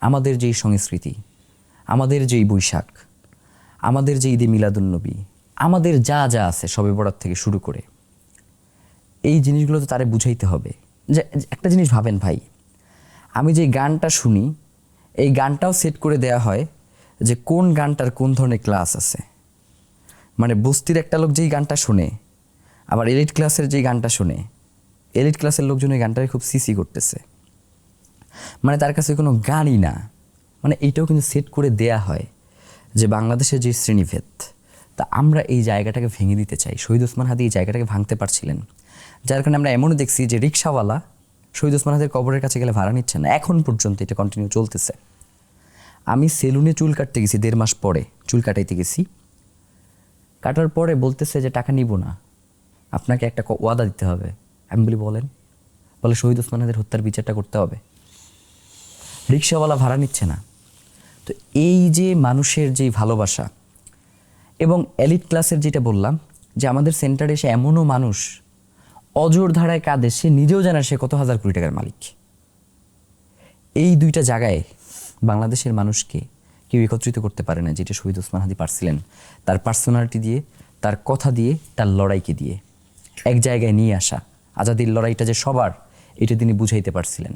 আমাদের যেই সংস্কৃতি, আমাদের যেই বৈশাখ, আমাদের যে ঈদে মিলাদুন্নবী, আমাদের যা যা আছে শবে বরাত থেকে শুরু করে, এই জিনিসগুলো তো তারে বুঝাইতে হবে। যে একটা জিনিস ভাবেন ভাই, আমি যে গানটা শুনি এই গানটাও সেট করে দেয়া হয় যে কোন গানটার কোন ধরনের ক্লাস আছে। মানে বস্তির একটা লোক যেই গানটা শুনে, আবার এলিট ক্লাসের যেই গানটা শুনে, এলিট ক্লাসের লোকজন এই গানটাকে খুব সিসি করতেছে, মানে তার কাছে কোনো গানই না। মানে এইটাও কিন্তু সেট করে দেয়া হয় যে বাংলাদেশের যে শ্রেণীভেদ, তা আমরা এই জায়গাটাকে ভেঙে দিতে চাই। শহীদ ওসমান হাদি এই জায়গাটাকে ভাঙতে পারছিলেন, যার কারণে আমরা এমনও দেখছি যে রিক্সাওয়ালা শহীদ ওসমান হাদির কবরের কাছে গেলে ভাড়া নিচ্ছে না। এখন পর্যন্ত এটা কন্টিনিউ চলতেছে। আমি সেলুনে চুল কাটতে গেছি 1.5 মাস পরে, চুল কাটাইতে গেছি, কাটার পরে বলতেছে যে টাকা নিব না, আপনাকে একটা ওয়াদা দিতে হবে। আমি বলি বলেন, বলে শহীদ ওসমান হাদির হত্যার বিচারটা করতে হবে। রিক্সাওয়ালা ভাড়া নিচ্ছে না। তো এই যে মানুষের যেই ভালোবাসা, এবং এলিট ক্লাসের যেটা বললাম যে আমাদের সেন্টারে এসে এমনও মানুষ অজোর ধারায় কাঁদে, সে নিজেও জানে সে কত হাজার কোটি টাকার মালিক। এই দুইটা জায়গায় বাংলাদেশের মানুষকে কেউ একত্রিত করতে পারে না যেটা শহীদ ওসমান হাদি পারছিলেন, তার পার্সোনালিটি দিয়ে, তার কথা দিয়ে, তার লড়াইকে দিয়ে এক জায়গায় নিয়ে আসা। আজাদির লড়াইটা যে সবার, এটা তিনি বুঝাইতে পারছিলেন।